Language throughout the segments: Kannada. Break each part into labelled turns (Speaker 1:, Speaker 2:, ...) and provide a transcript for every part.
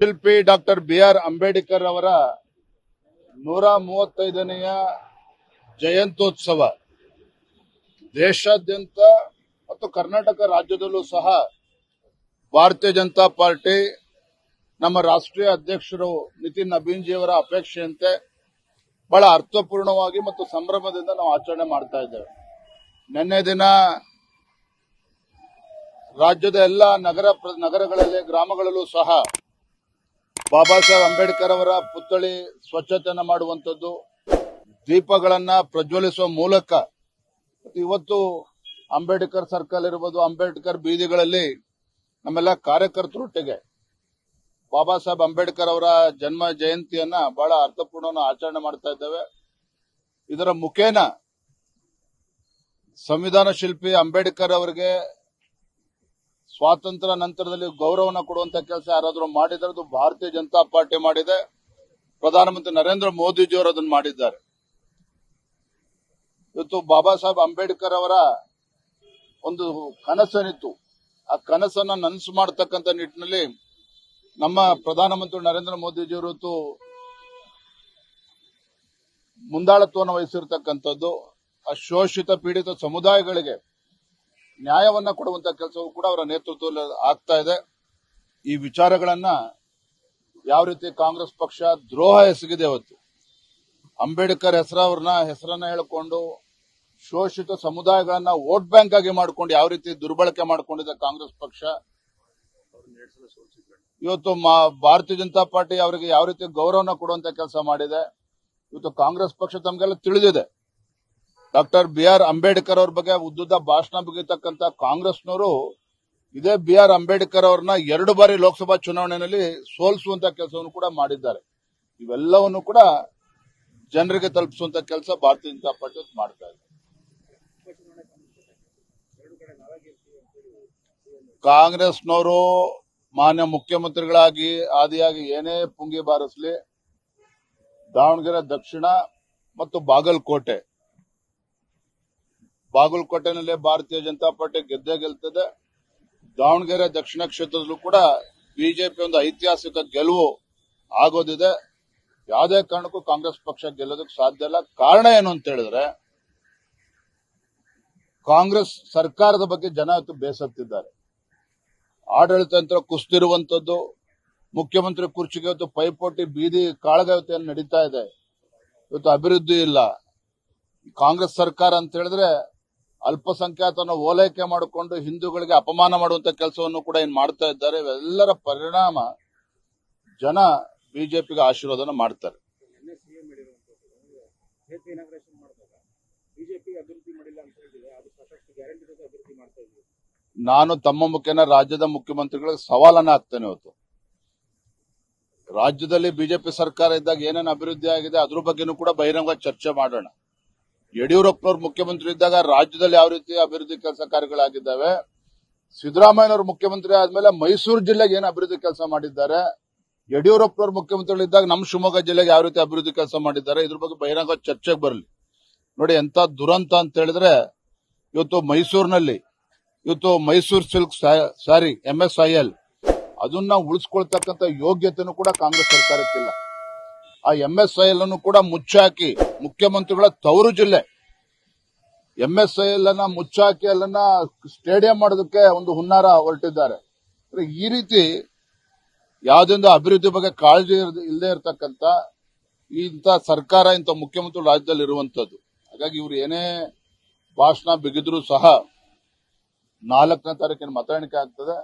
Speaker 1: ಶಿಲ್ಪಿ ಡಾಕ್ಟರ್ ಬಿ.ಆರ್. ಅಂಬೇಡ್ಕರ್ ಅವರ 135ನೇ ಜಯಂತ್ಯೋತ್ಸವ ದೇಶಾದ್ಯಂತ ಮತ್ತು ಕರ್ನಾಟಕ ರಾಜ್ಯದಲ್ಲೂ ಸಹ ಭಾರತೀಯ ಜನತಾ ಪಾರ್ಟಿ ನಮ್ಮ ರಾಷ್ಟ್ರೀಯ ಅಧ್ಯಕ್ಷರು ನಿತಿನ್ ನಬೀನ್ಜಿಯವರ ಅಪೇಕ್ಷೆಯಂತೆ ಬಹಳ ಅರ್ಥಪೂರ್ಣವಾಗಿ ಮತ್ತು ಸಂಭ್ರಮದಿಂದ ನಾವು ಆಚರಣೆ ಮಾಡ್ತಾ ಇದ್ದೇವೆ. ನಿನ್ನೆ ದಿನ ರಾಜ್ಯದ ಎಲ್ಲ ನಗರಗಳಲ್ಲಿ ಗ್ರಾಮಗಳಲ್ಲೂ ಸಹ ಬಾಬಾ ಸಾಹೇಬ್ ಅಂಬೇಡ್ಕರ್ ಅವರ ಪುತ್ಥಳಿ ಸ್ವಚ್ಛತೆಯನ್ನು ಮಾಡುವಂಥದ್ದು, ದೀಪಗಳನ್ನ ಪ್ರಜ್ವಲಿಸುವ ಮೂಲಕ ಇವತ್ತು ಅಂಬೇಡ್ಕರ್ ಸರ್ಕಲ್ ಇರಬಹುದು, ಅಂಬೇಡ್ಕರ್ ಬೀದಿಗಳಲ್ಲಿ ನಮ್ಮೆಲ್ಲ ಕಾರ್ಯಕರ್ತರೊಟ್ಟಿಗೆ ಬಾಬಾ ಸಾಹೇಬ್ ಅಂಬೇಡ್ಕರ್ ಅವರ ಜನ್ಮ ಜಯಂತಿಯನ್ನ ಬಹಳ ಅರ್ಥಪೂರ್ಣ ಆಚರಣೆ ಮಾಡ್ತಾ ಇದ್ದೇವೆ. ಇದರ ಮುಖೇನ ಸಂವಿಧಾನ ಶಿಲ್ಪಿ ಅಂಬೇಡ್ಕರ್ ಅವರಿಗೆ ಸ್ವಾತಂತ್ರ್ಯ ನಂತರದಲ್ಲಿ ಗೌರವನ ಕೊಡುವಂತ ಕೆಲಸ ಯಾರಾದರೂ ಮಾಡಿದರೆ ಅದು ಭಾರತೀಯ ಜನತಾ ಪಾರ್ಟಿ ಮಾಡಿದೆ. ಪ್ರಧಾನಮಂತ್ರಿ ನರೇಂದ್ರ ಮೋದಿಜಿಯವರು ಅದನ್ನು ಮಾಡಿದ್ದಾರೆ. ಇವತ್ತು ಬಾಬಾ ಸಾಹೇಬ್ ಅಂಬೇಡ್ಕರ್ ಅವರ ಒಂದು ಕನಸೇನಿತ್ತು, ಆ ಕನಸನ್ನ ನನಸು ಮಾಡತಕ್ಕಂತ ನಿಟ್ಟಿನಲ್ಲಿ ನಮ್ಮ ಪ್ರಧಾನಮಂತ್ರಿ ನರೇಂದ್ರ ಮೋದಿಜಿಯವರು ಇವತ್ತು ಮುಂದಾಳತ್ವವನ್ನು ವಹಿಸಿರ್ತಕ್ಕಂಥದ್ದು. ಆ ಶೋಷಿತ ಪೀಡಿತ ಸಮುದಾಯಗಳಿಗೆ ನ್ಯಾಯವನ್ನ ಕೊಡುವಂತ ಕೆಲಸವೂ ಕೂಡ ಅವರ ನೇತೃತ್ವದಲ್ಲಿ ಆಗ್ತಾ ಇದೆ. ಈ ವಿಚಾರಗಳನ್ನ ಯಾವ ರೀತಿ ಕಾಂಗ್ರೆಸ್ ಪಕ್ಷ ದ್ರೋಹ ಎಸಗಿದೆ, ಇವತ್ತು ಅಂಬೇಡ್ಕರ್ ಹೆಸರನ್ನ ಹೇಳಿಕೊಂಡು ಶೋಷಿತ ಸಮುದಾಯಗಳನ್ನ ವೋಟ್ ಬ್ಯಾಂಕ್ ಆಗಿ ಮಾಡಿಕೊಂಡು ಯಾವ ರೀತಿ ದುರ್ಬಳಕೆ ಮಾಡಿಕೊಂಡಿದೆ ಕಾಂಗ್ರೆಸ್ ಪಕ್ಷ. ಇವತ್ತು ಭಾರತೀಯ ಜನತಾ ಪಾರ್ಟಿ ಅವರಿಗೆ ಯಾವ ರೀತಿ ಗೌರವನ ಕೊಡುವಂತ ಕೆಲಸ ಮಾಡಿದೆ. ಇವತ್ತು ಕಾಂಗ್ರೆಸ್ ಪಕ್ಷ ತಮಗೆಲ್ಲ ತಿಳಿದಿದೆ. Doctor B R. ಅಂಬೇಡ್ಕರ್ ಅವ್ರ ಬಗ್ಗೆ ಉದ್ದುದ್ದ ಭಾಷಣ ಬಗೆತಕ್ಕಂತ ಕಾಂಗ್ರೆಸ್ನವರು ಇದೇ ಬಿ.ಆರ್. ಅಂಬೇಡ್ಕರ್ ಅವ್ರನ್ನ 2 ಬಾರಿ ಲೋಕಸಭಾ ಚುನಾವಣೆಯಲ್ಲಿ ಸೋಲಿಸುವಂತ ಕೆಲಸವನ್ನು ಕೂಡ ಮಾಡಿದ್ದಾರೆ. ಇವೆಲ್ಲವನ್ನು ಕೂಡ ಜನರಿಗೆ ತಲುಪಿಸುವಂತ ಕೆಲಸ ಭಾರತೀಯ ಜನತಾ ಪಾರ್ಟಿ ಮಾಡ್ತಾ ಇದೆ. ಕಾಂಗ್ರೆಸ್ನವರು ಮಾನ್ಯ ಮುಖ್ಯಮಂತ್ರಿಗಳಾಗಿ ಆದಿಯಾಗಿ ಏನೇ ಪುಂಗಿ ಬಾರಿಸಲಿ, ದಾವಣಗೆರೆ ದಕ್ಷಿಣ ಮತ್ತು ಬಾಗಲಕೋಟೆನಲ್ಲಿ ಭಾರತೀಯ ಜನತಾ ಪಾರ್ಟಿ ಗೆದ್ದೇ ಗೆಲ್ತದೆ. ದಾವಣಗೆರೆ ದಕ್ಷಿಣ ಕ್ಷೇತ್ರದಲ್ಲೂ ಕೂಡ ಬಿಜೆಪಿ ಒಂದು ಐತಿಹಾಸಿಕ ಗೆಲುವು ಆಗೋದಿದೆ. ಯಾವುದೇ ಕಾರಣಕ್ಕೂ ಕಾಂಗ್ರೆಸ್ ಪಕ್ಷ ಗೆಲ್ಲೋದಕ್ಕೆ ಸಾಧ್ಯ ಇಲ್ಲ. ಕಾರಣ ಏನು ಅಂತ ಹೇಳಿದ್ರೆ, ಕಾಂಗ್ರೆಸ್ ಸರ್ಕಾರದ ಬಗ್ಗೆ ಜನ ಇವತ್ತು ಬೇಸತ್ತಿದ್ದಾರೆ. ಆಡಳಿತ ಯಂತ್ರ ಕುಸಿದಿರುವಂತದ್ದು, ಮುಖ್ಯಮಂತ್ರಿ ಕುರ್ಚಿಗೆ ಇವತ್ತು ಪೈಪೋಟಿ ಬೀದಿ ಕಾಳಗವತೆಯನ್ನು ನಡೀತಾ ಇದೆ. ಇವತ್ತು ಅಭಿವೃದ್ಧಿ ಇಲ್ಲ. ಕಾಂಗ್ರೆಸ್ ಸರ್ಕಾರ ಅಂತ ಹೇಳಿದ್ರೆ ಅಲ್ಪಸಂಖ್ಯಾತನ ಓಲೈಕೆ ಮಾಡಿಕೊಂಡು ಹಿಂದೂಗಳಿಗೆ ಅಪಮಾನ ಮಾಡುವಂತ ಕೆಲಸವನ್ನು ಕೂಡ ಏನ್ ಮಾಡ್ತಾ ಇದ್ದಾರೆ. ಇವೆಲ್ಲರ ಪರಿಣಾಮ ಜನ ಬಿಜೆಪಿಗೆ ಆಶೀರ್ವಾದನ ಮಾಡ್ತಾರೆ. ನಾನು ತಮ್ಮ ಮುಖೇನ ರಾಜ್ಯದ ಮುಖ್ಯಮಂತ್ರಿಗಳಿಗೆ ಸವಾಲನ್ನ ಹಾಕ್ತೇನೆ. ಇವತ್ತು ರಾಜ್ಯದಲ್ಲಿ ಬಿಜೆಪಿ ಸರ್ಕಾರ ಇದ್ದಾಗ ಏನೇನು ಅಭಿವೃದ್ಧಿ ಆಗಿದೆ ಅದ್ರ ಬಗ್ಗೆನೂ ಕೂಡ ಬಹಿರಂಗವಾಗಿ ಚರ್ಚೆ ಮಾಡೋಣ. ಯಡಿಯೂರಪ್ಪನವರು ಮುಖ್ಯಮಂತ್ರಿ ಇದ್ದಾಗ ರಾಜ್ಯದಲ್ಲಿ ಯಾವ ರೀತಿ ಅಭಿವೃದ್ಧಿ ಕೆಲಸ ಕಾರ್ಯಗಳಾಗಿದ್ದಾವೆ, ಸಿದ್ದರಾಮಯ್ಯನವರು ಮುಖ್ಯಮಂತ್ರಿ ಆದ್ಮೇಲೆ ಮೈಸೂರು ಜಿಲ್ಲೆಗೆ ಏನು ಅಭಿವೃದ್ಧಿ ಕೆಲಸ ಮಾಡಿದ್ದಾರೆ, ಯಡಿಯೂರಪ್ಪನವರು ಮುಖ್ಯಮಂತ್ರಿಗಳಿದ್ದಾಗ ನಮ್ಮ ಶಿವಮೊಗ್ಗ ಜಿಲ್ಲೆಗೆ ಯಾವ ರೀತಿ ಅಭಿವೃದ್ಧಿ ಕೆಲಸ ಮಾಡಿದ್ದಾರೆ, ಇದ್ರ ಬಗ್ಗೆ ಬಹಿರಂಗ ಚರ್ಚೆಗೆ ಬರಲಿ. ನೋಡಿ, ಎಂತ ದುರಂತ ಅಂತ ಹೇಳಿದ್ರೆ, ಇವತ್ತು ಮೈಸೂರಿನಲ್ಲಿ ಮೈಸೂರು ಸಿಲ್ಕ್ ಸ್ಯಾರಿ MSIL ಅದನ್ನ ಉಳಿಸ್ಕೊಳ್ತಕ್ಕಂಥ ಯೋಗ್ಯತೆನೂ ಕೂಡ ಕಾಂಗ್ರೆಸ್ ಸರ್ಕಾರಕ್ಕಿಲ್ಲ. ಆ MSIL ಅನ್ನು ಕೂಡ ಮುಚ್ಚಾಕಿ, ಮುಖ್ಯಮಂತ್ರಿಗಳ ತವರು ಜಿಲ್ಲೆ MSIL ಅನ್ನ ಮುಚ್ಚಾಕಿ ಅಲ್ಲನ್ನ ಸ್ಟೇಡಿಯಂ ಮಾಡೋದಕ್ಕೆ ಒಂದು ಹುನ್ನಾರ ಹೊರಟಿದ್ದಾರೆ. ಈ ರೀತಿ ಯಾವುದೊಂದು ಅಭಿವೃದ್ಧಿ ಬಗ್ಗೆ ಕಾಳಜಿ ಇಲ್ಲದೆ ಇರತಕ್ಕಂತ ಇಂಥ ಸರ್ಕಾರ, ಇಂಥ ಮುಖ್ಯಮಂತ್ರಿ ರಾಜ್ಯದಲ್ಲಿ ಇರುವಂತದ್ದು. ಹಾಗಾಗಿ ಇವರು ಏನೇ ಭಾಷಣ ಬಿಗಿದ್ರು ಸಹ 4ನೇ ತಾರೀಕಿನ ಮತ ಎಣಿಕೆ ಆಗ್ತದೆ.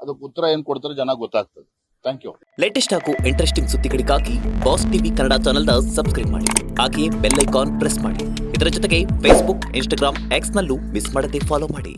Speaker 1: ಅದಕ್ಕೆ ಉತ್ತರ ಏನ್ ಕೊಡ್ತಾರೆ ಜನ ಗೊತ್ತಾಗ್ತದೆ. Thank you.
Speaker 2: ಲೇಟೆಸ್ಟ್ ಹಾಗೂ ಇಂಟ್ರೆಸ್ಟಿಂಗ್ ಸುದ್ದಿಗಳಿಗಾಗಿ ಬಾಸ್ ಟಿವಿ ಕನ್ನಡ ಚಾನೆಲ್ನ ಸಬ್ಸ್ಕ್ರೈಬ್ ಮಾಡಿ. ಹಾಗೆಯೇ ಬೆಲ್ ಐಕಾನ್ ಪ್ರೆಸ್ ಮಾಡಿ. ಇದರ ಜೊತೆಗೆ ಫೇಸ್ಬುಕ್, ಇನ್ಸ್ಟಾಗ್ರಾಮ್, ಎಕ್ಸ್ ನಲ್ಲೂ ಮಿಸ್ ಮಾಡದೆ ಫಾಲೋ ಮಾಡಿ.